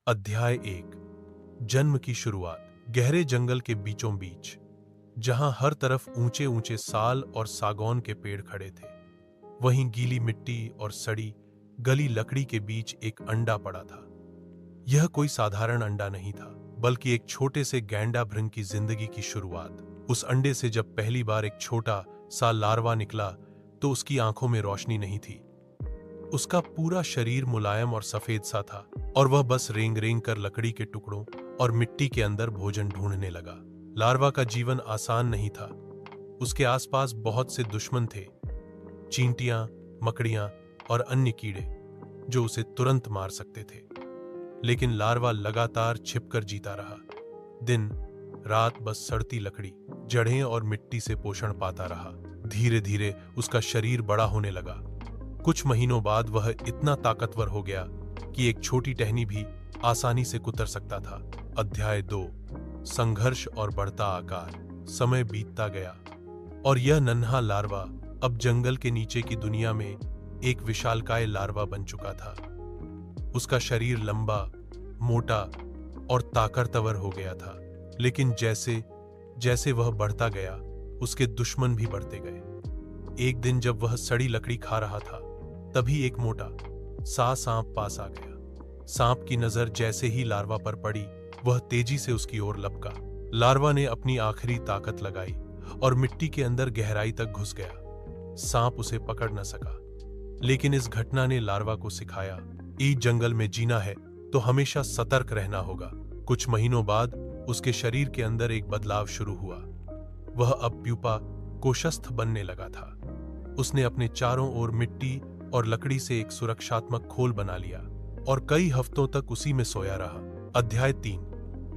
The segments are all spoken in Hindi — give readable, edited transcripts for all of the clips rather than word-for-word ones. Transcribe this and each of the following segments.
अध्याय 1। जन्म की शुरुआत। गहरे जंगल के बीचों बीच, जहां हर तरफ ऊंचे ऊंचे साल और सागौन के पेड़ खड़े थे, वहीं गीली मिट्टी और सड़ी गली लकड़ी के बीच एक अंडा पड़ा था। यह कोई साधारण अंडा नहीं था, बल्कि एक छोटे से गैंडा भृंग की जिंदगी की शुरुआत। उस अंडे से जब पहली बार एक छोटा सा लार्वा निकला, तो उसकी आंखों में रोशनी नहीं थी। उसका पूरा शरीर मुलायम और सफेद सा था, और वह बस रेंग रेंग कर लकड़ी के टुकड़ों और मिट्टी के अंदर भोजन ढूंढने लगा। लार्वा का जीवन आसान नहीं था। उसके आसपास बहुत से दुश्मन थे, चींटियां, मकड़ियां और अन्य कीड़े, जो उसे तुरंत मार सकते थे। लेकिन लार्वा लगातार छिपकर जीता रहा। दिन रात बस सड़ती लकड़ी, जड़ें और मिट्टी से पोषण पाता रहा। धीरे धीरे उसका शरीर बड़ा होने लगा। कुछ महीनों बाद वह इतना ताकतवर हो गया कि एक छोटी टहनी भी आसानी से कुतर सकता था। अध्याय 2। संघर्ष और बढ़ता आकार। समय बीतता गया, और यह नन्हा लार्वा अब जंगल के नीचे की दुनिया में एक विशालकाय लार्वा बन चुका था। उसका शरीर लंबा, मोटा और ताकतवर हो गया था। लेकिन जैसे जैसे वह बढ़ता गया, उसके दुश्मन भी बढ़ते गए। एक दिन जब वह सड़ी लकड़ी खा रहा था, तभी एक मोटा सा सांप पास आ गया। सांप की नजर जैसे ही लार्वा पर पड़ी, वह तेजी से उसकी ओर लपका। लार्वा ने अपनी आखिरी ताकत लगाई और मिट्टी के अंदर गहराई तक घुस गया। सांप उसे पकड़ न सका, लेकिन इस घटना ने लार्वा को सिखाया, इस जंगल में जीना है तो हमेशा सतर्क रहना होगा। कुछ महीनों बाद उसके शरीर के अंदर एक बदलाव शुरू हुआ। वह अब प्यूपा कोशस्थ बनने लगा था। उसने अपने चारों ओर मिट्टी और लकड़ी से एक सुरक्षात्मक खोल बना लिया, और कई हफ्तों तक उसी में सोया रहा। अध्याय 3।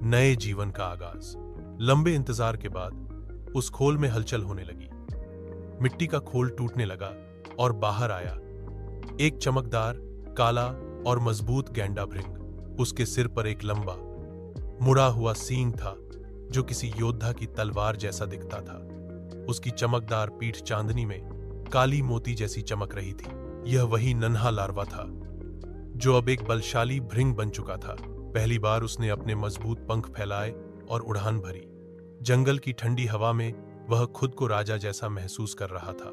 नए जीवन का आगाज। लंबे इंतजार के बाद उस खोल में हलचल होने लगी। मिट्टी का खोल टूटने लगा, और बाहर आया एक चमकदार, काला और मजबूत गैंडा भृंग। उसके सिर पर एक लंबा, मुड़ा हुआ सींग था, जो किसी योद्धा की तलवार जैसा दिखता था। उसकी चमकदार पीठ चांदनी में काली मोती जैसी चमक रही थी। यह वही नन्हा लार्वा था, जो अब एक बलशाली भृंग बन चुका था। पहली बार उसने अपने मजबूत पंख फैलाए और उड़ान भरी। जंगल की ठंडी हवा में वह खुद को राजा जैसा महसूस कर रहा था।